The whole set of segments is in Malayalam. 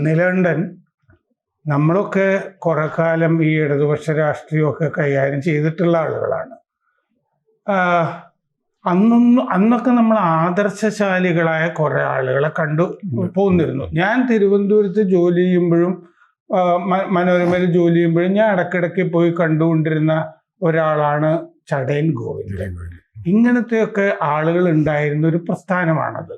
നിലകണ്ഠൻ, നമ്മളൊക്കെ കുറെ കാലം ഈ ഇടതുപക്ഷ രാഷ്ട്രീയമൊക്കെ കൈകാര്യം ചെയ്തിട്ടുള്ള ആളുകളാണ്. അന്നൊക്കെ നമ്മൾ ആദർശശാലികളായ കുറെ ആളുകളെ കണ്ടു പോന്നിരുന്നു. ഞാൻ തിരുവനന്തപുരത്ത് ജോലി ചെയ്യുമ്പോഴും മനോരമയിൽ ജോലി ചെയ്യുമ്പോഴും ഞാൻ ഇടയ്ക്കിടയ്ക്ക് പോയി കണ്ടുകൊണ്ടിരുന്ന ഒരാളാണ് ചടയൻ ഗോവിന്ദൻ. ഇങ്ങനത്തെയൊക്കെ ആളുകൾ ഉണ്ടായിരുന്ന ഒരു പ്രസ്ഥാനമാണത്.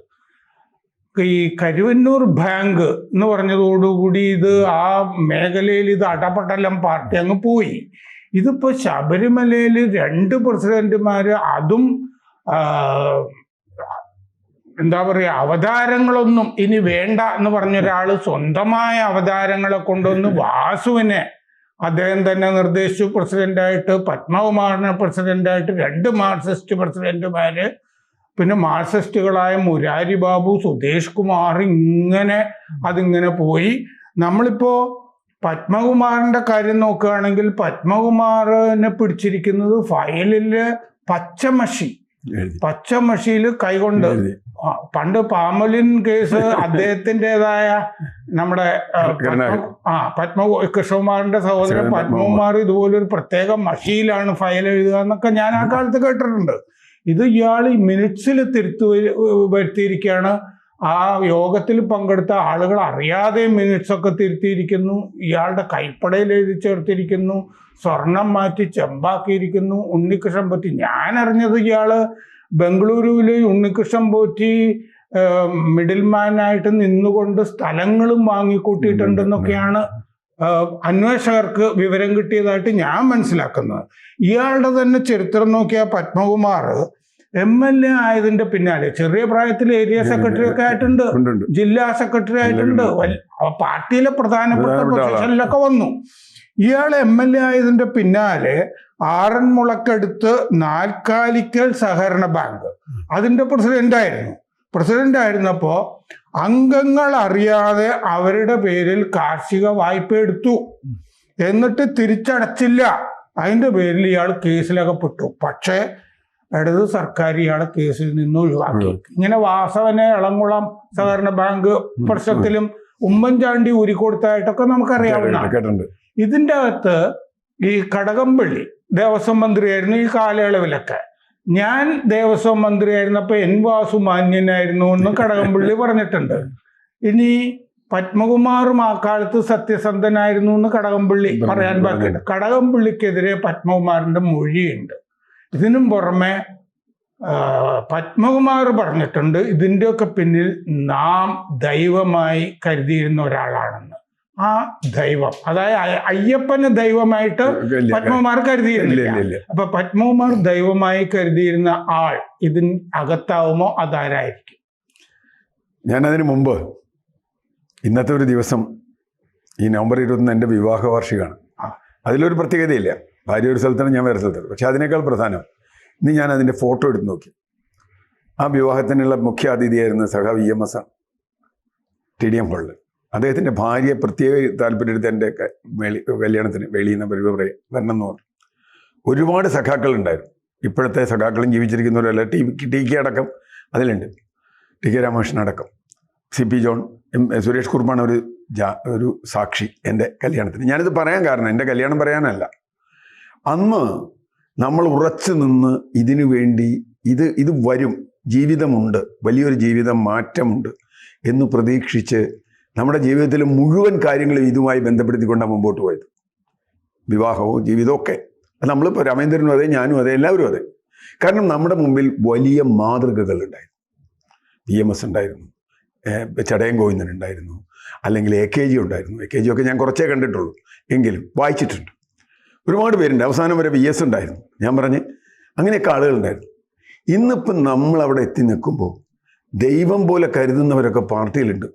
ഈ കരുവന്നൂർ ബാങ്ക് എന്ന് പറഞ്ഞതോടുകൂടി ഇത് ആ മേഖലയിൽ ഇത് അടപടലം പാർട്ടി അങ്ങ് പോയി. ഇതിപ്പോൾ ശബരിമലയിൽ 2 പ്രസിഡന്റുമാർ, അതും എന്താ പറയുക, അവതാരങ്ങളൊന്നും ഇനി വേണ്ട എന്ന് പറഞ്ഞൊരാൾ സ്വന്തമായ അവതാരങ്ങളെ കൊണ്ടൊന്ന് വാസുവിനെ അദ്ദേഹം തന്നെ നിർദ്ദേശിച്ചു പ്രസിഡന്റായിട്ട്, പത്മകുമാറിനെ പ്രസിഡന്റായിട്ട്, 2 മാർക്സിസ്റ്റ് പ്രസിഡന്റുമാര്, പിന്നെ മാർക്സിസ്റ്റുകളായ മുരാരി ബാബു, സുദേശ് കുമാർ, ഇങ്ങനെ അതിങ്ങനെ പോയി. നമ്മളിപ്പോ പത്മകുമാറിന്റെ കാര്യം നോക്കുകയാണെങ്കിൽ പത്മകുമാറിനെ പിടിച്ചിരിക്കുന്നത് ഫയലില് പച്ചമഷിയിൽ കൈകൊണ്ട്, പണ്ട് പാമലിൻ കേസ് അദ്ദേഹത്തിൻ്റെതായ നമ്മുടെ കൃഷ്ണകുമാറിന്റെ സഹോദരൻ പത്മകുമാർ ഇതുപോലൊരു പ്രത്യേക മഷിയിലാണ് ഫയൽ എഴുതുക എന്നൊക്കെ ഞാൻ ആ കാലത്ത് കേട്ടിട്ടുണ്ട്. ഇത് ഇയാൾ ഈ മിനിറ്റ്സിൽ വരുത്തിയിരിക്കുകയാണ്. ആ യോഗത്തിൽ പങ്കെടുത്ത ആളുകൾ അറിയാതെ മിനിറ്റ്സ് ഒക്കെ തിരുത്തിയിരിക്കുന്നു. ഇയാളുടെ കൈപ്പടയിൽ എഴുതി ചേർത്തിരിക്കുന്നു. സ്വർണം മാറ്റി ചെമ്പാക്കിയിരിക്കുന്നു. ഉണ്ണികൃഷ്ണൻ പോറ്റി, ഞാൻ അറിഞ്ഞത് ഇയാള് ബംഗളൂരുവിൽ ഉണ്ണികൃഷ്ണൻ പോറ്റി മിഡിൽമാനായിട്ട് നിന്നുകൊണ്ട് സ്ഥലങ്ങളും വാങ്ങിക്കൂട്ടിയിട്ടുണ്ടെന്നൊക്കെയാണ് അന്വേഷകർക്ക് വിവരം കിട്ടിയതായിട്ട് ഞാൻ മനസ്സിലാക്കുന്നത്. ഇയാളുടെ തന്നെ ചരിത്രം നോക്കിയാൽ പത്മകുമാർ MLA ആയതിന്റെ പിന്നാലെ ചെറിയ പ്രായത്തിൽ ഏരിയ സെക്രട്ടറി ഒക്കെ ആയിട്ടുണ്ട്, ജില്ലാ സെക്രട്ടറി ആയിട്ടുണ്ട്, പാർട്ടിയിലെ പ്രധാനപ്പെട്ട പൊസിഷനിലൊക്കെ വന്നു. ഇയാൾ MLA ആയതിന്റെ പിന്നാലെ ആറന്മുളക്കടുത്ത് നാൽക്കാലിക്കൽ സഹകരണ ബാങ്ക് അതിന്റെ പ്രസിഡന്റ് ആയിരുന്നപ്പോ അംഗങ്ങൾ അറിയാതെ അവരുടെ പേരിൽ കാർഷിക വായ്പ എടുത്തു, എന്നിട്ട് തിരിച്ചടച്ചില്ല. അതിന്റെ പേരിൽ ഇയാൾ കേസിലകപ്പെട്ടു. പക്ഷേ ഇടത് സർക്കാർ ഇയാളെ കേസിൽ നിന്ന് ഒഴിവാക്കി. ഇങ്ങനെ വാസവനെ ഇളംകുളം സഹകരണ ബാങ്ക് പ്രശ്നത്തിലും ഉമ്മൻചാണ്ടി ഊരിക്കൊടുത്തായിട്ടൊക്കെ നമുക്കറിയാവുന്ന. ഇതിൻ്റെ അകത്ത് ഈ കടകംപള്ളി ദേവസ്വം മന്ത്രിയായിരുന്നു ഈ കാലയളവിലൊക്കെ. ഞാൻ ദേവസ്വം മന്ത്രിയായിരുന്നപ്പോൾ N വാസു മാന്യനായിരുന്നു എന്ന് കടകംപള്ളി പറഞ്ഞിട്ടുണ്ട്. ഇനി പത്മകുമാറും ആ കാലത്ത് സത്യസന്ധനായിരുന്നു എന്ന് കടകംപള്ളി പറയാൻ ബാക്കിയുണ്ട്. കടകംപള്ളിക്കെതിരെ പത്മകുമാറിന്റെ മൊഴിയുണ്ട്. ഇതിനും പുറമെ പത്മകുമാർ പറഞ്ഞിട്ടുണ്ട് ഇതിൻ്റെയൊക്കെ പിന്നിൽ നാം ദൈവമായി കരുതിയിരുന്ന ഒരാളാണെന്ന്. ആ ദൈവം, അതായത് അയ്യപ്പനെ ദൈവമായിട്ട് പത്മകുമാർ കരുതിയിരുന്നില്ല. അപ്പൊ പത്മകുമാർ ദൈവമായി കരുതിയിരുന്ന ആൾ ഇതിന് അകത്താവുമോ? അതാരായിരിക്കും? ഞാനതിന് മുമ്പ് ഇന്നത്തെ ഒരു ദിവസം ഈ നവംബർ 21 എൻ്റെ വിവാഹ വാർഷികമാണ്. അതിലൊരു പ്രത്യേകതയില്ല. ഭാര്യ ഒരു സ്ഥലത്താണ്, ഞാൻ വേറെ സ്ഥലത്താണ്. പക്ഷെ അതിനേക്കാൾ പ്രധാനം ഇന്ന് ഞാൻ അതിൻ്റെ ഫോട്ടോ എടുത്ത് നോക്കി. ആ വിവാഹത്തിനുള്ള മുഖ്യ അതിഥിയായിരുന്ന സഖാവ് EMS ആണ്, TDM ഹാളിൽ. അദ്ദേഹത്തിൻ്റെ ഭാര്യ പ്രത്യേക താല്പര്യമെടുത്ത് എൻ്റെ കല്യാണത്തിന് വെളിയിൽ നിന്ന് വരണം എന്ന് പറഞ്ഞു. ഒരുപാട് സഖാക്കളുണ്ടായിരുന്നു. ഇപ്പോഴത്തെ സഖാക്കളും ജീവിച്ചിരിക്കുന്നവരല്ല. TK അടക്കം അതിലുണ്ട്, TK രാമകൃഷ്ണൻ അടക്കം, CP ജോൺ, സുരേഷ് കുറുപ്പാണ് ഒരു സാക്ഷി എൻ്റെ കല്യാണത്തിന്. ഞാനിത് പറയാൻ കാരണം എൻ്റെ കല്യാണം പറയാനല്ല. അന്ന് നമ്മൾ ഉറച്ചു നിന്ന് ഇതിനു വേണ്ടി ഇത് വരും, ജീവിതമുണ്ട്, വലിയൊരു ജീവിതം മാറ്റമുണ്ട് എന്ന് പ്രതീക്ഷിച്ച് നമ്മുടെ ജീവിതത്തിലെ മുഴുവൻ കാര്യങ്ങളും ഇതുമായി ബന്ധപ്പെടുത്തിക്കൊണ്ടാണ് മുമ്പോട്ട് പോയത്. വിവാഹവും ജീവിതവും ഒക്കെ. അത് നമ്മളിപ്പോൾ രാമേന്ദ്രനും അതെ, ഞാനും അതെ, എല്ലാവരും അതെ. കാരണം നമ്മുടെ മുമ്പിൽ വലിയ മാതൃകകൾ ഉണ്ടായിരുന്നു. EMS ഉണ്ടായിരുന്നു, ചടയൻ ഗോവിന്ദൻ ഉണ്ടായിരുന്നു, അല്ലെങ്കിൽ AKG ഉണ്ടായിരുന്നു. AKG ഒക്കെ ഞാൻ കുറച്ചേ കണ്ടിട്ടുള്ളൂ, എങ്കിലും വായിച്ചിട്ടുണ്ട്. ഒരുപാട് പേരുണ്ട്. അവസാനം വരെ VS ഉണ്ടായിരുന്നു. ഞാൻ പറഞ്ഞ് അങ്ങനെയൊക്കെ ആളുകളുണ്ടായിരുന്നു. ഇന്നിപ്പം നമ്മളവിടെ എത്തി നിൽക്കുമ്പോൾ ദൈവം പോലെ കരുതുന്നവരൊക്കെ പാർട്ടിയിലുണ്ട്.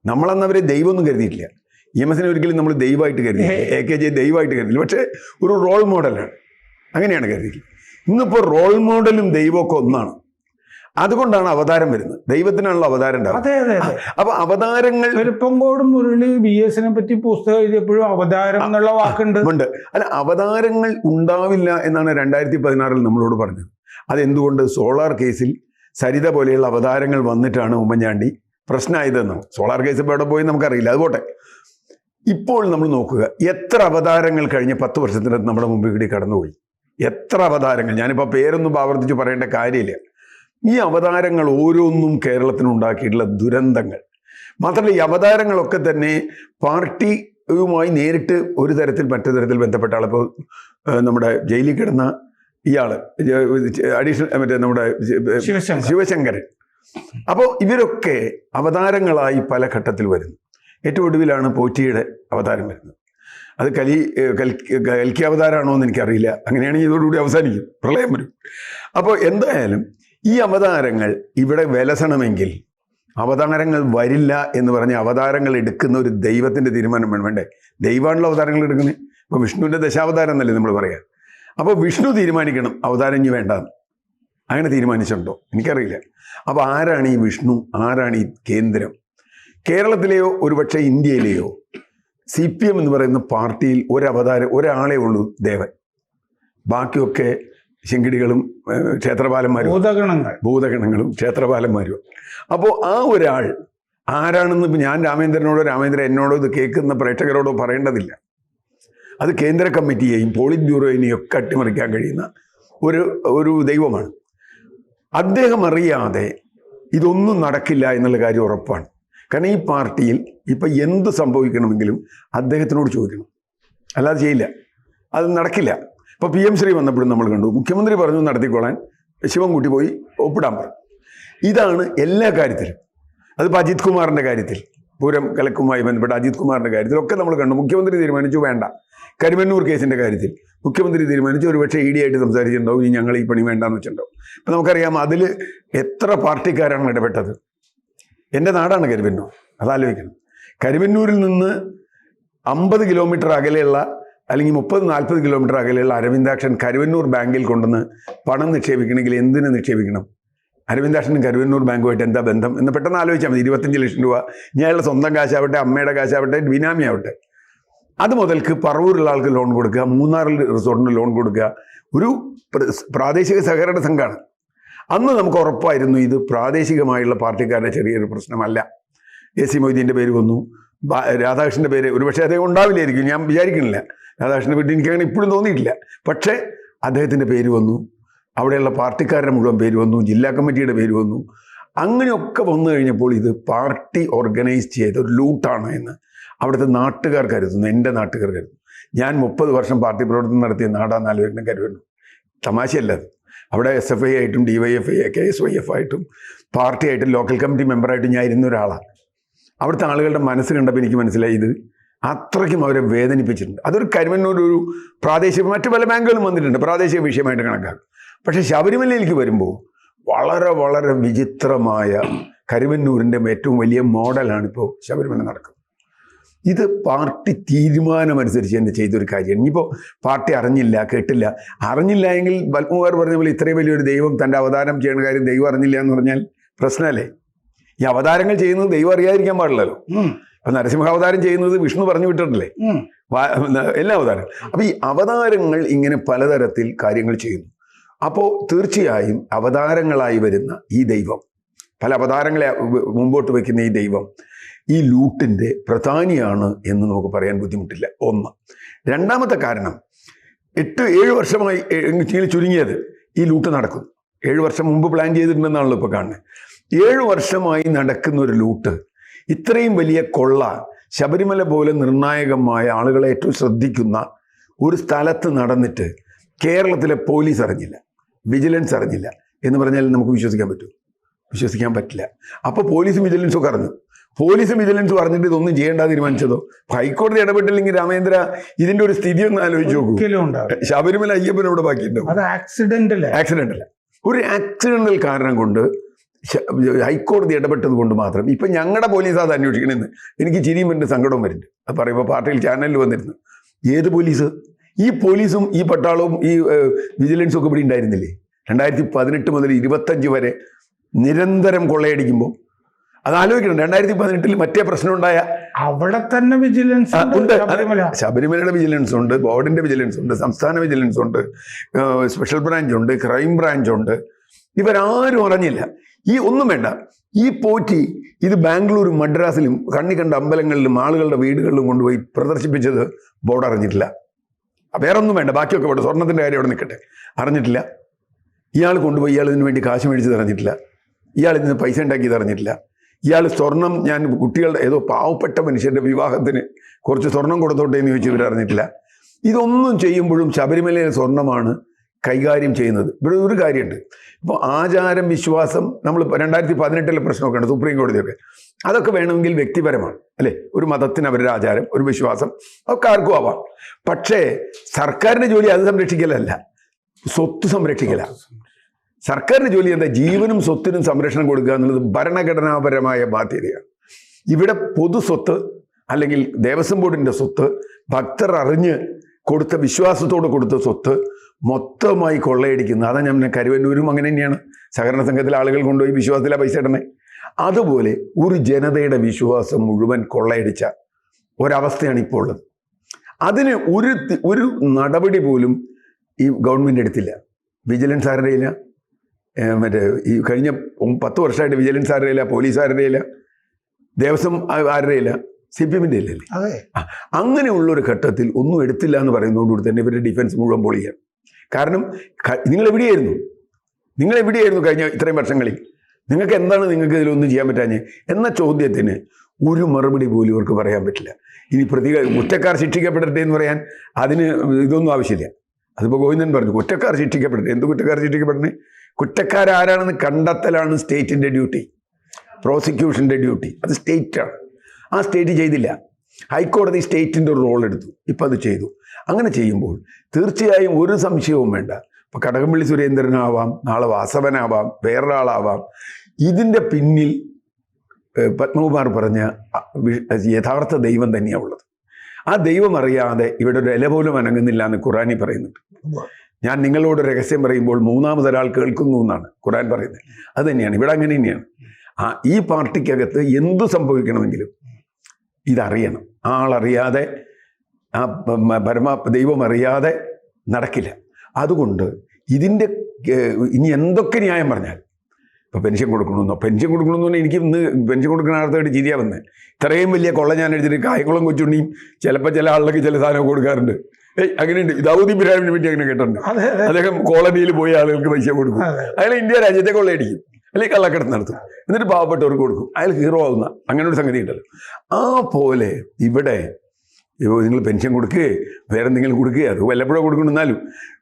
നമ്മളന്നവരെ ദൈവമൊന്നും കരുതിയിട്ടില്ല. EMSനെ ഒരിക്കലും നമ്മൾ ദൈവമായിട്ട് കരുതി, AKG ദൈവമായിട്ട് കരുതിയില്ല. പക്ഷേ ഒരു റോൾ മോഡലാണ്, അങ്ങനെയാണ് കരുതിയില്ല. ഇന്നിപ്പോൾ റോൾ മോഡലും ദൈവമൊക്കെ ഒന്നാണ്. അതുകൊണ്ടാണ് അവതാരം വരുന്നത്. ദൈവത്തിനാണല്ലോ അവതാരം ഉണ്ടാവുക. അപ്പൊ അവതാരങ്ങൾ പെരുപ്പങ്കോട് മുരളി VSനെ പറ്റി പുസ്തകം എഴുതിയപ്പോഴും അവതാരം എന്നുള്ള വാക്കുണ്ട്. അല്ല, അവതാരങ്ങൾ ഉണ്ടാവില്ല എന്നാണ് 2016 നമ്മളോട് പറഞ്ഞത്. അതെന്തുകൊണ്ട്? സോളാർ കേസിൽ സരിത പോലെയുള്ള അവതാരങ്ങൾ വന്നിട്ടാണ് ഉമ്മൻചാണ്ടി പ്രശ്നമായതെന്നോ. സോളാർ കേസ് ഇപ്പോൾ എവിടെ പോയി നമുക്കറിയില്ല, അതുപോട്ടെ. ഇപ്പോൾ നമ്മൾ നോക്കുക, എത്ര അവതാരങ്ങൾ കഴിഞ്ഞ 10 വർഷത്തിനകത്ത് നമ്മുടെ മുമ്പിൽ കൂടി കടന്നുപോയി. എത്ര അവതാരങ്ങൾ, ഞാനിപ്പോൾ പേരൊന്നും ആവർത്തിച്ച് പറയേണ്ട കാര്യമില്ല. ഈ അവതാരങ്ങൾ ഓരോന്നും കേരളത്തിനുണ്ടാക്കിയിട്ടുള്ള ദുരന്തങ്ങൾ. മാത്രമല്ല, ഈ അവതാരങ്ങളൊക്കെ തന്നെ പാർട്ടിയുമായി നേരിട്ട് ഒരു തരത്തിൽ മറ്റു തരത്തിൽ ബന്ധപ്പെട്ട ആൾ. ഇപ്പോൾ നമ്മുടെ ജയിലിൽ കിടന്ന ഇയാൾ അഡീഷണൽ നമ്മുടെ ശിവശങ്കരൻ. അപ്പോൾ ഇവരൊക്കെ അവതാരങ്ങളായി പല ഘട്ടത്തിൽ വരുന്നു. ഏറ്റവും ഒടുവിലാണ് പോറ്റിയുടെ അവതാരം വരുന്നത്. അത് കൽക്കി അവതാരമാണോ എന്ന് എനിക്കറിയില്ല. അങ്ങനെയാണെങ്കിൽ ഇതോടുകൂടി അവസാനിക്കും, പ്രളയം വരും. അപ്പോൾ എന്തായാലും ഈ അവതാരങ്ങൾ ഇവിടെ വിലസണമെങ്കിൽ അവതാരങ്ങൾ വരില്ല എന്ന് പറഞ്ഞ് അവതാരങ്ങൾ എടുക്കുന്ന ഒരു ദൈവത്തിൻ്റെ തീരുമാനം വേണ്ടേ? ദൈവമാണല്ലോ അവതാരങ്ങൾ എടുക്കുന്നത്. ഇപ്പോൾ വിഷ്ണുവിൻ്റെ ദശാവതാരം എന്നല്ലേ നമ്മൾ പറയുക. അപ്പോൾ വിഷ്ണു തീരുമാനിക്കണം അവതാരം ഇനി വേണ്ടെന്ന്. അങ്ങനെ തീരുമാനിച്ചിട്ടുണ്ടോ എനിക്കറിയില്ല. അപ്പോൾ ആരാണ് ഈ വിഷ്ണു? ആരാണ് ഈ കേന്ദ്രം? കേരളത്തിലെയോ ഒരുപക്ഷെ ഇന്ത്യയിലെയോ CPM എന്ന് പറയുന്ന പാർട്ടിയിൽ ഒരാളേ ഉള്ളൂ ദേവൻ. ബാക്കിയൊക്കെ ശിങ്കിടികളും ക്ഷേത്രപാലന്മാരും ഭൂതഗണങ്ങളും ക്ഷേത്രപാലന്മാരും. അപ്പോൾ ആ ഒരാൾ ആരാണെന്ന് ഇപ്പം ഞാൻ രാമേന്ദ്രൻ എന്നോടോ ഇത് കേൾക്കുന്ന പ്രേക്ഷകരോടോ പറയേണ്ടതില്ല. അത് കേന്ദ്ര കമ്മിറ്റിയെയും പോളിറ്റ് ബ്യൂറോയിനെയും ഒക്കെ അട്ടിമറിക്കാൻ കഴിയുന്ന ഒരു ദൈവമാണ്. അദ്ദേഹം അറിയാതെ ഇതൊന്നും നടക്കില്ല എന്നുള്ള കാര്യം ഉറപ്പാണ്. കാരണം ഈ പാർട്ടിയിൽ ഇപ്പം എന്ത് സംഭവിക്കണമെങ്കിലും അദ്ദേഹത്തിനോട് ചോദിക്കണം, അല്ലാതെ ചെയ്യില്ല, അത് നടക്കില്ല. ഇപ്പോൾ PM ശ്രീ വന്നപ്പോഴും നമ്മൾ കണ്ടു, മുഖ്യമന്ത്രി പറഞ്ഞു നടത്തിക്കോളാൻ, ശിവൻകുട്ടി പോയി ഒപ്പിടാൻ പറഞ്ഞു. ഇതാണ് എല്ലാ കാര്യത്തിലും. അതിപ്പോൾ അജിത് കുമാറിൻ്റെ കാര്യത്തിൽ, പൂരം കലക്കുമായി ബന്ധപ്പെട്ട അജിത് കുമാറിൻ്റെ കാര്യത്തിലൊക്കെ നമ്മൾ കണ്ടു. മുഖ്യമന്ത്രി തീരുമാനിച്ചു വേണ്ട. കരുമന്നൂർ കേസിൻ്റെ കാര്യത്തിൽ മുഖ്യമന്ത്രി തീരുമാനിച്ചു, ഒരുപക്ഷെ ED ആയിട്ട് സംസാരിച്ചിട്ടുണ്ടാവും, ഇനി ഞങ്ങൾ ഈ പണി വേണ്ടാന്ന് വെച്ചിട്ടുണ്ടാവും. ഇപ്പം നമുക്കറിയാം അതിൽ എത്ര പാർട്ടിക്കാരാണ് ഇടപെട്ടത്. എൻ്റെ നാടാണ് കരുവന്നൂർ, അതാലോചിക്കണം. കരുവന്നൂരിൽ നിന്ന് 50 കിലോമീറ്റർ അകലെയുള്ള അല്ലെങ്കിൽ 30-40 കിലോമീറ്റർ അകലെയുള്ള അരവിന്ദാക്ഷൻ കരുവന്നൂർ ബാങ്കിൽ കൊണ്ടുവന്ന് പണം നിക്ഷേപിക്കണമെങ്കിൽ എന്തിനു നിക്ഷേപിക്കണം? അരവിന്ദാക്ഷനും കരുവന്നൂർ ബാങ്കുമായിട്ട് എന്താ ബന്ധം എന്ന് പെട്ടെന്ന് ആലോചിച്ചാൽ മതി. 25 ലക്ഷം രൂപ ഇയാളുടെ സ്വന്തം കാശാവട്ടെ, അമ്മയുടെ കാശാവട്ടെ, ബിനാമി ആവട്ടെ, അത് മുതൽക്ക് പറവൂരുള്ള ആൾക്ക് ലോൺ കൊടുക്കുക, മൂന്നാറിൽ റിസോർട്ടിന് ലോൺ കൊടുക്കുക. ഒരു പ്രാദേശിക സഹകരണ സംഘമാണ്. അന്ന് നമുക്ക് ഉറപ്പായിരുന്നു ഇത് പ്രാദേശികമായുള്ള പാർട്ടിക്കാരുടെ ചെറിയൊരു പ്രശ്നമല്ല. AC മൊയ്തീൻ്റെ പേര് വന്നു, രാധാകൃഷ്ണൻ്റെ പേര് ഒരുപക്ഷെ അദ്ദേഹം ഉണ്ടാവില്ലായിരിക്കും, ഞാൻ വിചാരിക്കുന്നില്ല. രാധാകൃഷ്ണൻ്റെ പേര് എനിക്കങ്ങനെ ഇപ്പോഴും തോന്നിയിട്ടില്ല. പക്ഷേ അദ്ദേഹത്തിൻ്റെ പേര് വന്നു, അവിടെയുള്ള പാർട്ടിക്കാരുടെ മുഴുവൻ പേര് വന്നു, ജില്ലാ കമ്മിറ്റിയുടെ പേര് വന്നു. അങ്ങനെയൊക്കെ വന്നു കഴിഞ്ഞപ്പോൾ ഇത് പാർട്ടി ഓർഗനൈസ് ചെയ്ത ഒരു ലൂട്ടാണ് എന്ന് അവിടുത്തെ നാട്ടുകാർ കരുതുന്നു, എൻ്റെ നാട്ടുകാർ കരുതുന്നു. ഞാൻ 30 വർഷം പാർട്ടി പ്രവർത്തനം നടത്തിയ നാടാന്ന് ആലോചിക്കണം കരുതുന്നു. തമാശയല്ല അത്. അവിടെ SFI ആയിട്ടും DYFI KSYF ആയിട്ടും പാർട്ടിയായിട്ടും ലോക്കൽ കമ്മിറ്റി മെമ്പറായിട്ടും ഞാൻ ഇരുന്ന ഒരാളാണ്. അവിടുത്തെ ആളുകളുടെ മനസ്സ് കണ്ടപ്പോൾ എനിക്ക് മനസ്സിലായി ഇത് അത്രയ്ക്കും അവരെ വേദനിപ്പിച്ചിട്ടുണ്ട്. അതൊരു കരുവന്നൂർ ഒരു പ്രാദേശിക, മറ്റു പല ബാങ്കുകളും വന്നിട്ടുണ്ട്, പ്രാദേശിക വിഷയമായിട്ട് കണക്കാക്കും. പക്ഷേ ശബരിമലയിലേക്ക് വരുമ്പോൾ വളരെ വളരെ വിചിത്രമായ കരുവന്നൂരിൻ്റെ ഏറ്റവും വലിയ മോഡലാണ് ഇപ്പോൾ ശബരിമല നടക്കുന്നത്. ഇത് പാർട്ടി തീരുമാനമനുസരിച്ച് തന്നെ ചെയ്തൊരു കാര്യമാണ്. ഇനിയിപ്പോൾ പാർട്ടി അറിഞ്ഞില്ല, കേട്ടില്ല. അറിഞ്ഞില്ല എങ്കിൽ പത്മകുമാർ പറഞ്ഞ പോലെ ഇത്രയും വലിയൊരു ദൈവം തൻ്റെ അവതാരം ചെയ്യുന്ന കാര്യം ദൈവം അറിഞ്ഞില്ല എന്ന് പറഞ്ഞാൽ പ്രശ്നമല്ലേ? ഈ അവതാരങ്ങൾ ചെയ്യുന്നത് ദൈവം അറിയാതിരിക്കാൻ പാടില്ലല്ലോ. ഇപ്പം നരസിംഹാവതാരം ചെയ്യുന്നത് വിഷ്ണു പറഞ്ഞു വിട്ടിട്ടില്ലേ, എല്ലാ അവതാരം. അപ്പോൾ ഈ അവതാരങ്ങൾ ഇങ്ങനെ പലതരത്തിൽ കാര്യങ്ങൾ ചെയ്യുന്നു. അപ്പോൾ തീർച്ചയായും അവതാരങ്ങളായി വരുന്ന ഈ ദൈവം, പല അവതാരങ്ങളെ മുമ്പോട്ട് വയ്ക്കുന്ന ഈ ദൈവം ഈ ലൂട്ടിൻ്റെ പ്രധാനിയാണ് എന്ന് നമുക്ക് പറയാൻ ബുദ്ധിമുട്ടില്ല. ഒന്ന്. രണ്ടാമത്തെ കാരണം, 8-7 വർഷമായി ചുരുങ്ങിയത് ഈ ലൂട്ട് നടക്കുന്നു. 7 വർഷം മുമ്പ് പ്ലാൻ ചെയ്തിട്ടുണ്ടെന്നാണല്ലോ ഇപ്പോൾ കാണുന്നത്. 7 വർഷമായി നടക്കുന്ന ഒരു ലൂട്ട്, ഇത്രയും വലിയ കൊള്ള, ശബരിമല പോലെ നിർണായകമായ ആളുകളെ ഏറ്റവും ശ്രദ്ധിക്കുന്ന ഒരു സ്ഥലത്ത് നടന്നിട്ട് കേരളത്തിലെ പോലീസ് അറിഞ്ഞില്ല, വിജിലൻസ് അറിഞ്ഞില്ല എന്ന് പറഞ്ഞാൽ നമുക്ക് വിശ്വസിക്കാൻ പറ്റുമോ? വിശ്വസിക്കാൻ പറ്റില്ല. അപ്പോൾ പോലീസും വിജിലൻസും ഒക്കെ അറിഞ്ഞു. പോലീസും വിജിലൻസും അറിഞ്ഞിട്ട് ഇതൊന്നും ചെയ്യേണ്ട തീരുമാനിച്ചതോ? ഹൈക്കോടതി ഇടപെട്ടില്ലെങ്കിൽ രാമേന്ദ്ര ഇതിന്റെ ഒരു സ്ഥിതി ഒന്ന് ആലോചിച്ച് നോക്കൂ. ശബരിമല അയ്യപ്പൻ ഇവിടെ ബാക്കിയിട്ടുണ്ടാവും. ആക്സിഡന്റ് അല്ല, ഒരു ആക്സിഡന്റൽ കാരണം കൊണ്ട് ഹൈക്കോടതി ഇടപെട്ടത് കൊണ്ട് മാത്രം ഇപ്പം ഞങ്ങളുടെ പോലീസ് അത് അന്വേഷിക്കണമെന്ന് എനിക്ക് ചിരിയും എൻ്റെ സങ്കടവും വരുന്നുണ്ട്. അത് പറയുമ്പോൾ പാർട്ടിയിൽ ചാനലിൽ വന്നിരുന്നു. ഏത് പോലീസ്? ഈ പോലീസും ഈ പട്ടാളവും ഈ വിജിലൻസും ഒക്കെ ഇവിടെ ഉണ്ടായിരുന്നില്ലേ? 2018 മുതൽ 25 വരെ നിരന്തരം കൊള്ളയടിക്കുമ്പോൾ അത് ആലോചിക്കണം. 2018 മറ്റേ പ്രശ്നമുണ്ടായ അവിടെ തന്നെ വിജിലൻസ് ഉണ്ട്. ശബരിമലയുടെ വിജിലൻസ് ഉണ്ട്, ബോർഡിന്റെ വിജിലൻസ് ഉണ്ട്, സംസ്ഥാന വിജിലൻസ് ഉണ്ട്, സ്പെഷ്യൽ ബ്രാഞ്ച് ഉണ്ട്, ക്രൈം ബ്രാഞ്ച് ഉണ്ട്. ഇവരാരും അറിഞ്ഞില്ല. ഈ ഒന്നും വേണ്ട, ഈ പോറ്റി ഇത് ബാംഗ്ലൂരും മദ്രാസിലും കണ്ണി കണ്ട അമ്പലങ്ങളിലും ആളുകളുടെ വീടുകളിലും കൊണ്ടുപോയി പ്രദർശിപ്പിച്ചത് ബോർഡ് അറിഞ്ഞിട്ടില്ല. വേറെ ഒന്നും വേണ്ട, ബാക്കിയൊക്കെ വേണ്ട, സ്വർണത്തിൻ്റെ കാര്യം അവിടെ നിൽക്കട്ടെ, അറിഞ്ഞിട്ടില്ല. ഇയാൾ കൊണ്ടുപോയി ഇയാൾ ഇതിന് വേണ്ടി കാശ് മേടിച്ചത് അറിഞ്ഞിട്ടില്ല. ഇയാൾ ഇതിന് പൈസ ഉണ്ടാക്കിയത് അറിഞ്ഞിട്ടില്ല. ഇയാൾ സ്വർണം ഞാൻ കുട്ടികളുടെ ഏതോ പാവപ്പെട്ട മനുഷ്യൻ്റെ വിവാഹത്തിന് കുറച്ച് സ്വർണം കൊടുത്തോട്ടെ എന്ന് ചോദിച്ചു, ഇവരറിഞ്ഞിട്ടില്ല. ഇതൊന്നും ചെയ്യുമ്പോഴും ശബരിമലയിലെ സ്വർണ്ണമാണ് കൈകാര്യം ചെയ്യുന്നത്. ഇവിടെ ഒരു കാര്യമുണ്ട്, ഇപ്പോൾ ആചാരം വിശ്വാസം നമ്മൾ 2018 പ്രശ്നമൊക്കെ ഉണ്ട് സുപ്രീം കോടതിയൊക്കെ, അതൊക്കെ വേണമെങ്കിൽ വ്യക്തിപരമാണ് അല്ലേ, ഒരു മതത്തിന് അവരുടെ ആചാരം ഒരു വിശ്വാസം ഒക്കെ ആർക്കും ആവാം. പക്ഷേ സർക്കാരിൻ്റെ ജോലി അത് സംരക്ഷിക്കലല്ല, സ്വത്ത് സംരക്ഷിക്കല. സർക്കാരിൻ്റെ ജോലി എന്താ? ജീവനും സ്വത്തിനും സംരക്ഷണം കൊടുക്കുക എന്നുള്ളത് ഭരണഘടനാപരമായ ബാധ്യതയാണ്. ഇവിടെ പൊതു സ്വത്ത് അല്ലെങ്കിൽ ദേവസ്വം ബോർഡിൻ്റെ സ്വത്ത്, ഭക്തർ അറിഞ്ഞ് കൊടുത്ത വിശ്വാസത്തോട് കൊടുത്ത സ്വത്ത് മൊത്തമായി കൊള്ളയടിക്കുന്നത്. അതാ ഞാൻ കരുവന്നൂരും അങ്ങനെ തന്നെയാണ്, സഹകരണ സംഘത്തിലെ ആളുകൾ കൊണ്ടുപോയി വിശ്വാസത്തിലാണ് പൈസ ഇടണേ. അതുപോലെ ഒരു ജനതയുടെ വിശ്വാസം മുഴുവൻ കൊള്ളയടിച്ച ഒരവസ്ഥയാണ് ഇപ്പോൾ ഉള്ളത്. അതിന് ഒരു നടപടി പോലും ഈ ഗവൺമെൻറ് എടുത്തില്ല. വിജിലൻസ് ആരുടെ ഇല്ല, മറ്റേ ഈ കഴിഞ്ഞ 10 വർഷമായിട്ട് വിജിലൻസ് ആരുടെ ഇല്ല, പോലീസ് ആരുടെ ഇല്ല, ദേവസ്വം ആരുടെ ഇല്ല, CPM-ൻ്റെ ഇല്ലല്ലേ. അങ്ങനെയുള്ളൊരു ഘട്ടത്തിൽ ഒന്നും എടുത്തില്ല എന്ന് പറയുന്നതോടുകൂടി തന്നെ ഇവരുടെ ഡിഫൻസ് മുഴുവൻ പൊളിയാണ്. കാരണം നിങ്ങളെവിടെയായിരുന്നു കഴിഞ്ഞ ഇത്രയും വർഷങ്ങളിൽ? നിങ്ങൾക്ക് എന്താണ് നിങ്ങൾക്ക് ഇതിലൊന്നും ചെയ്യാൻ പറ്റാഞ്ഞ് എന്ന ചോദ്യത്തിന് ഒരു മറുപടി പോലും ഇവർക്ക് പറയാൻ പറ്റില്ല. ഇനി കുറ്റക്കാർ ശിക്ഷിക്കപ്പെടട്ടെ എന്ന് പറയാൻ അതിന് ഇതൊന്നും ആവശ്യമില്ല. അതിപ്പോൾ ഗോവിന്ദൻ പറഞ്ഞു, കുറ്റക്കാർ ശിക്ഷിക്കപ്പെടട്ടെ. എന്ത് കുറ്റക്കാർ ശിക്ഷിക്കപ്പെടണേ? കുറ്റക്കാരാരാണെന്ന് കണ്ടെത്തലാണ് സ്റ്റേറ്റിൻ്റെ ഡ്യൂട്ടി, പ്രോസിക്യൂഷൻ്റെ ഡ്യൂട്ടി. അത് സ്റ്റേറ്റാണ്. ആ സ്റ്റേറ്റ് ചെയ്തില്ല. ഹൈക്കോടതി സ്റ്റേറ്റിൻ്റെ ഒരു റോൾ എടുത്തു, ഇപ്പം അത് ചെയ്തു. അങ്ങനെ ചെയ്യുമ്പോൾ തീർച്ചയായും ഒരു സംശയവും വേണ്ട, ഇപ്പോൾ കടകംപള്ളി സുരേന്ദ്രനാവാം, നാളെ വാസവനാവാം, വേറൊരാളാവാം, ഇതിൻ്റെ പിന്നിൽ പത്മകുമാർ പറഞ്ഞ യഥാർത്ഥ ദൈവം തന്നെയാണ് ഉള്ളത്. ആ ദൈവം അറിയാതെ ഇവിടെ ഒരു ഇല പോലും അനങ്ങുന്നില്ല എന്ന് ഖുറാനിൽ പറയുന്നുണ്ട്. ഞാൻ നിങ്ങളോട് രഹസ്യം പറയുമ്പോൾ മൂന്നാമതൊരാൾ കേൾക്കുന്നു എന്നാണ് ഖുറാൻ പറയുന്നത്. അത് തന്നെയാണ് ഇവിടെ അങ്ങനെ തന്നെയാണ്. ഈ പാർട്ടിക്കകത്ത് എന്തു സംഭവിക്കണമെങ്കിലും ഇതറിയണം. ആളറിയാതെ, ആ ദൈവം അറിയാതെ നടക്കില്ല. അതുകൊണ്ട് ഇതിൻ്റെ ഇനി എന്തൊക്കെ ന്യായം പറഞ്ഞാൽ, ഇപ്പോൾ പെൻഷൻ കൊടുക്കണമെന്നോ പറഞ്ഞാൽ എനിക്ക് ഇന്ന് പെൻഷൻ കൊടുക്കുന്ന ആൾക്കായിട്ട് ചിരിയാ വന്നത്. ഇത്രയും വലിയ കൊള്ള ഞാൻ എഴുതിയിട്ട് കായംകുളം കൊച്ചുണ്ണിയും ചിലപ്പോൾ ചില ആളുകൾക്ക് ചില സാധനം കൊടുക്കാറുണ്ട്. അങ്ങനെയുണ്ട്. ദാവൂദ് ഇബ്രാഹിമിനെ പറ്റി അങ്ങനെ കേട്ടിട്ടുണ്ട്. അദ്ദേഹം കോളനിയിൽ പോയി ആളുകൾക്ക് പൈസ കൊടുക്കും. അയാൾ ഇന്ത്യ രാജ്യത്തെ കൊള്ളയടിക്കും, അല്ലെങ്കിൽ കള്ളക്കടത്ത് നടത്തും, എന്നിട്ട് പാവപ്പെട്ടവർക്ക് കൊടുക്കും. അയാൾ ഹീറോ ആവുന്ന അങ്ങനെ ഒരു സംഗതി ഉണ്ടല്ലോ. ആ പോലെ ഇവിടെ നിങ്ങൾ പെൻഷൻ കൊടുക്കുകയോ വേറെ എന്തെങ്കിലും കൊടുക്കുകയോ, അത് വല്ലപ്പോഴും കൊടുക്കണമെന്നാലും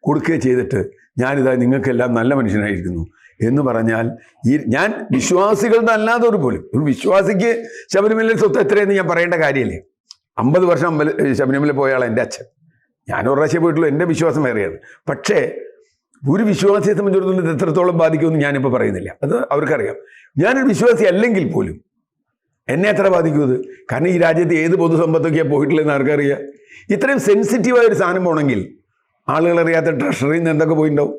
കൊടുക്കുകയോ ചെയ്തിട്ട് ഞാനിതാ നിങ്ങൾക്കെല്ലാം നല്ല മനുഷ്യനായിരിക്കുന്നു എന്ന് പറഞ്ഞാൽ, ഞാൻ വിശ്വാസികളുടെ അല്ലാത്തവർ പോലും, ഒരു വിശ്വാസിക്ക് ശബരിമല സ്വത്ത് എത്രയെന്ന് ഞാൻ പറയേണ്ട കാര്യമല്ലേ. 50 വർഷം ശബരിമല പോയ ആളാണ് എൻ്റെ അച്ഛൻ. ഞാൻ ഒരു പ്രാവശ്യം പോയിട്ടുള്ളൂ. എൻ്റെ വിശ്വാസം വേറെയാണ്. പക്ഷേ ഒരു വിശ്വാസിയെ സംബന്ധിച്ചിടത്തോളം എത്രത്തോളം ബാധിക്കുമെന്ന് ഞാനിപ്പോൾ പറയുന്നില്ല, അത് അവർക്കറിയാം. ഞാനൊരു വിശ്വാസി അല്ലെങ്കിൽ പോലും എന്നെ എത്ര ബാധിക്കുമത്? കാരണം ഈ രാജ്യത്ത് ഏത് പൊതുസമ്പത്തൊക്കെയാണ് പോയിട്ടുള്ളതെന്ന് ആർക്കറിയാം. ഇത്രയും സെൻസിറ്റീവായൊരു സാധനം പോകണമെങ്കിൽ ആളുകളറിയാത്ത ട്രഷറിയിൽ നിന്ന് എന്തൊക്കെ പോയിട്ടുണ്ടാവും,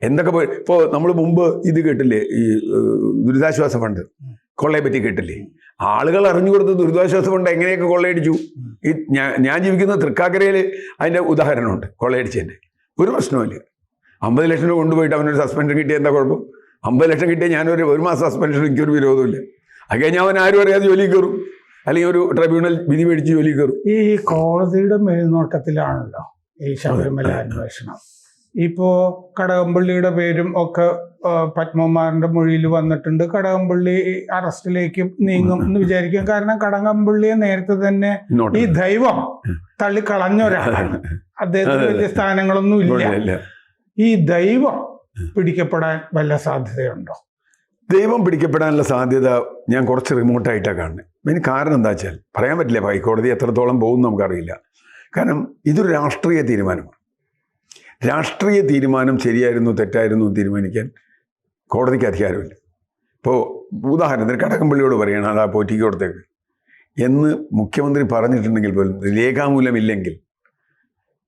എന്തൊക്കെ പോയി. ഇപ്പോൾ നമ്മൾ മുമ്പ് ഇത് കേട്ടില്ലേ, ഈ ദുരിതാശ്വാസ ഫണ്ട് കൊള്ളയെ പറ്റി കേട്ടില്ലേ? ആളുകൾ അറിഞ്ഞു കൊടുത്ത ദുരിതാശ്വാസ ഫണ്ട് എങ്ങനെയൊക്കെ കൊള്ളയടിച്ചു. ഈ ഞാൻ ജീവിക്കുന്ന തൃക്കാക്കരയിൽ അതിൻ്റെ ഉദാഹരണമുണ്ട്. കൊള്ളയടിച്ചതിൻ്റെ ഒരു പ്രശ്നമില്ല. 50 ലക്ഷം രൂപ കൊണ്ടുപോയിട്ട് അവനൊരു സസ്പെൻഷൻ കിട്ടിയ എന്താ കുഴപ്പം? 50 ലക്ഷം കിട്ടിയാൽ ഒരു മാസം സസ്പെൻഷൻ, എനിക്കൊരു വിരോധമില്ല. അത് കഴിഞ്ഞാൽ അവൻ ആരും അറിയാതെ ജോലി കയറും, അല്ലെങ്കിൽ ഒരു ട്രൈബ്യൂണൽ വിധി മേടിച്ച് ജോലി കയറും. ഈ കോടതിയുടെ മേൽനോട്ടത്തിലാണല്ലോ ഈ ശബരിമല അന്വേഷണം. ഇപ്പോൾ കടകംപള്ളിയുടെ പേരും ഒക്കെ പത്മകുമാറിന്റെ മൊഴിയിൽ വന്നിട്ടുണ്ട്. കടകംപള്ളി അറസ്റ്റിലേക്ക് നീങ്ങും എന്ന് വിചാരിക്കും. കാരണം കടകംപള്ളിയെ നേരത്തെ തന്നെ ഈ ദൈവം തള്ളിക്കളഞ്ഞ ഒരാളാണ്. അദ്ദേഹത്തിന് വലിയ സ്ഥാനങ്ങളൊന്നും ഇല്ല. ഈ ദൈവം പിടിക്കപ്പെടാൻ വല്ല സാധ്യതയുണ്ടോ? ദൈവം പിടിക്കപ്പെടാനുള്ള സാധ്യത ഞാൻ കുറച്ച് റിമോട്ടായിട്ടാണ് കാണുന്നത്. അതിന് കാരണം എന്താ വെച്ചാൽ പറയാൻ പറ്റില്ല. ഹൈക്കോടതി എത്രത്തോളം പോകും നമുക്കറിയില്ല. കാരണം ഇതൊരു രാഷ്ട്രീയ തീരുമാനമാണ്. രാഷ്ട്രീയ തീരുമാനം ശരിയായിരുന്നു തെറ്റായിരുന്നു തീരുമാനിക്കാൻ കോടതിക്ക് അധികാരമില്ല. ഇപ്പോൾ ഉദാഹരണത്തിന് കടകംപള്ളിയോട് പറയണം അതാ പോറ്റിക്ക് കൊടുത്തേക്ക് എന്ന് മുഖ്യമന്ത്രി പറഞ്ഞിട്ടുണ്ടെങ്കിൽ പോലും, രേഖാമൂലമില്ലെങ്കിൽ,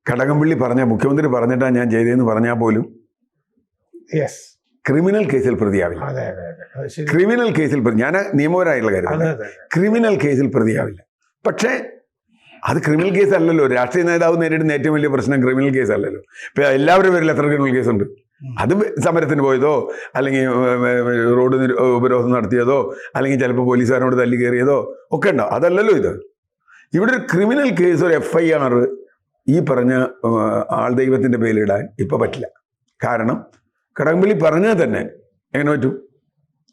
കടകംപള്ളി മുഖ്യമന്ത്രി പറഞ്ഞിട്ടാണ് ഞാൻ ചെയ്തതെന്ന് പറഞ്ഞാൽ പോലും ക്രിമിനൽ കേസിൽ പ്രതിയാവില്ല. ക്രിമിനൽ കേസിൽ ഞാൻ നിയമപരമായിട്ടുള്ള കാര്യം, ക്രിമിനൽ കേസിൽ പ്രതിയാവില്ല. പക്ഷേ അത് ക്രിമിനൽ കേസ് അല്ലല്ലോ. രാഷ്ട്രീയ നേതാവ് നേരിടുന്ന ഏറ്റവും വലിയ പ്രശ്നം ക്രിമിനൽ കേസ് അല്ലല്ലോ. ഇപ്പം എല്ലാവരും പേരിൽ എത്ര ക്രിമിനൽ കേസുണ്ട്? അത് സമരത്തിന് പോയതോ അല്ലെങ്കിൽ റോഡ് ഉപരോധം നടത്തിയതോ അല്ലെങ്കിൽ ചിലപ്പോൾ പോലീസുകാരോട് തല്ലി കയറിയതോ ഒക്കെ ഉണ്ടാവും. അതല്ലല്ലോ ഇത്. ഇവിടെ ഒരു ക്രിമിനൽ കേസ്, ഒരു FIR ഈ പറഞ്ഞ ആൾ ദൈവത്തിൻ്റെ പേരിലിടാൻ ഇപ്പോൾ പറ്റില്ല. കാരണം കടകംപള്ളി പറഞ്ഞാൽ തന്നെ എങ്ങനെ പറ്റും?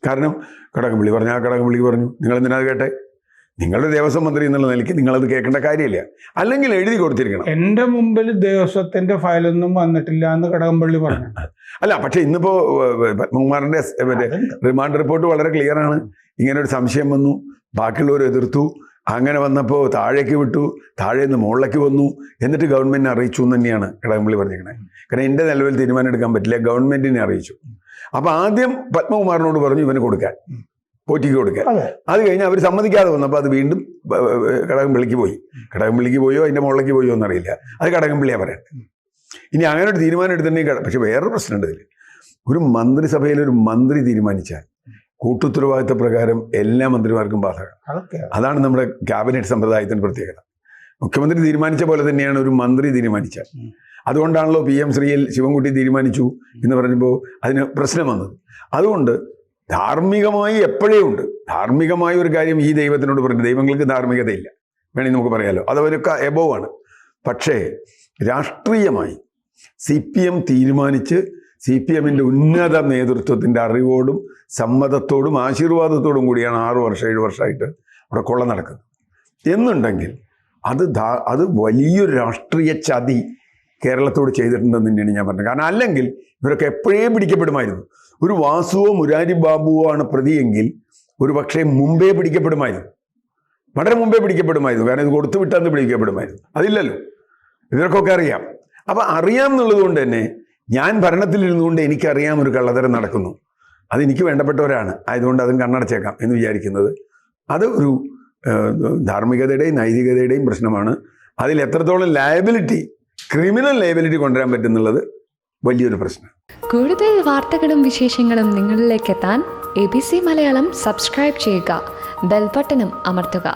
കാരണം കടകംപള്ളി പറഞ്ഞാൽ കടകംപള്ളിക്ക് പറഞ്ഞു. നിങ്ങൾ എന്തിനാ കേട്ടെ? നിങ്ങളുടെ ദേവസ്വം മന്ത്രി എന്നുള്ള നിലയ്ക്ക് നിങ്ങളത് കേൾക്കേണ്ട കാര്യമില്ല. അല്ലെങ്കിൽ എഴുതി കൊടുത്തിരിക്കണം. എൻ്റെ മുമ്പിൽ ദേവസ്വത്തിന്റെ ഫയലൊന്നും വന്നിട്ടില്ല എന്ന് കടകംപള്ളി പറഞ്ഞു. അല്ല, പക്ഷെ ഇന്നിപ്പോ പത്മകുമാറിന്റെ മറ്റേ റിമാൻഡ് റിപ്പോർട്ട് വളരെ ക്ലിയർ ആണ്. ഇങ്ങനെ ഒരു സംശയം വന്നു, ബാക്കിയുള്ളവർ എതിർത്തു, അങ്ങനെ വന്നപ്പോൾ താഴേക്ക് വിട്ടു, താഴെ നിന്ന് മുകളിലേക്ക് വന്നു, എന്നിട്ട് ഗവൺമെന്റിനെ അറിയിച്ചു എന്ന് തന്നെയാണ് കടകംപള്ളി പറഞ്ഞിരിക്കുന്നത്. കാരണം എൻ്റെ നിലവിൽ തീരുമാനം എടുക്കാൻ പറ്റില്ല, ഗവൺമെന്റിനെ അറിയിച്ചു. അപ്പൊ ആദ്യം പത്മകുമാറിനോട് പറഞ്ഞു ഇവന് കൊടുക്കാൻ, പോറ്റിക്ക് കൊടുക്കാൻ. അത് കഴിഞ്ഞ് അവർ സമ്മതിക്കാതെ വന്നപ്പോൾ അത് വീണ്ടും കടകംപള്ളിക്ക് പോയി. കടകംപള്ളിക്ക് പോയോ അതിൻ്റെ മുകളിലേക്ക് പോയോ എന്നറിയില്ല, അത് കടകംപള്ളിയാണ് പറയട്ടെ. ഇനി അങ്ങനെ ഒരു തീരുമാനം എടുത്തിട്ടുണ്ടെങ്കിൽ, പക്ഷെ വേറൊരു പ്രശ്നമുണ്ട് ഇതിൽ. ഒരു മന്ത്രിസഭയിൽ ഒരു മന്ത്രി തീരുമാനിച്ചാൽ കൂട്ടുത്തരവാദിത്ത പ്രകാരം എല്ലാ മന്ത്രിമാർക്കും ബാധകം. അതാണ് നമ്മുടെ ക്യാബിനറ്റ് സമ്പ്രദായത്തിൻ്റെ പ്രത്യേകത. മുഖ്യമന്ത്രി തീരുമാനിച്ച പോലെ തന്നെയാണ് ഒരു മന്ത്രി തീരുമാനിച്ചാൽ. അതുകൊണ്ടാണല്ലോ PM ശ്രീയിൽ ശിവൻകുട്ടി തീരുമാനിച്ചു എന്ന് പറഞ്ഞപ്പോൾ അതിന് പ്രശ്നം വന്നത്. അതുകൊണ്ട് ധാർമ്മികമായി എപ്പോഴേ ഉണ്ട്. ധാർമ്മികമായ ഒരു കാര്യം ഈ ദൈവത്തിനോട് പറഞ്ഞു, ദൈവങ്ങൾക്ക് ധാർമ്മികതയില്ല വേണമെങ്കിൽ നമുക്ക് പറയാമല്ലോ, അതവരൊക്കെ എബോവ് ആണ്. പക്ഷേ രാഷ്ട്രീയമായി CPM തീരുമാനിച്ച് CPMൻ്റെ ഉന്നത നേതൃത്വത്തിൻ്റെ അറിവോടും സമ്മതത്തോടും ആശീർവാദത്തോടും കൂടിയാണ് 6 വർഷം 7 വർഷമായിട്ട് അവിടെ കൊള്ള നടക്കുന്നത് എന്നുണ്ടെങ്കിൽ അത് വലിയൊരു രാഷ്ട്രീയ ചതി കേരളത്തോട് ചെയ്തിട്ടുണ്ടെന്ന് തന്നെയാണ് ഞാൻ പറഞ്ഞത്. കാരണം അല്ലെങ്കിൽ ഇവരൊക്കെ എപ്പോഴേ പിടിക്കപ്പെടുമായിരുന്നു. ഒരു വാസുവോ മുരാരി ബാബുവോ ആണ് പ്രതിയെങ്കിൽ ഒരു പക്ഷേ മുമ്പേ പിടിക്കപ്പെടുമായിരുന്നു, വളരെ മുമ്പേ പിടിക്കപ്പെടുമായിരുന്നു. കാരണം ഇത് കൊടുത്തു വിട്ടാന്ന് പിടിക്കപ്പെടുമായിരുന്നു. അതില്ലല്ലോ, ഇവർക്കൊക്കെ അറിയാം. അപ്പം അറിയാം എന്നുള്ളത് കൊണ്ട് തന്നെ ഞാൻ ഭരണത്തിലിരുന്നുകൊണ്ട് എനിക്കറിയാം ഒരു കള്ളത്തരം നടക്കുന്നു, അതെനിക്ക് വേണ്ടപ്പെട്ടവരാണ്, ആയതുകൊണ്ട് അതും കണ്ണടച്ചേക്കാം എന്ന് വിചാരിക്കുന്നത് അത് ഒരു ധാർമ്മികതയുടെയും നൈതികതയുടെയും പ്രശ്നമാണ്. അതിൽ എത്രത്തോളം ലയബിലിറ്റി, ക്രിമിനൽ ലയബിലിറ്റി കൊണ്ടുവരാൻ പറ്റുന്നുള്ളത് വലിയൊരു പ്രശ്നം. കൂടുതൽ വാർത്തകളും വിശേഷങ്ങളും നിങ്ങളിലേക്ക് എത്താൻ ABC മലയാളം സബ്സ്ക്രൈബ് ചെയ്യുക, ബെൽ ബട്ടണും അമർത്തുക.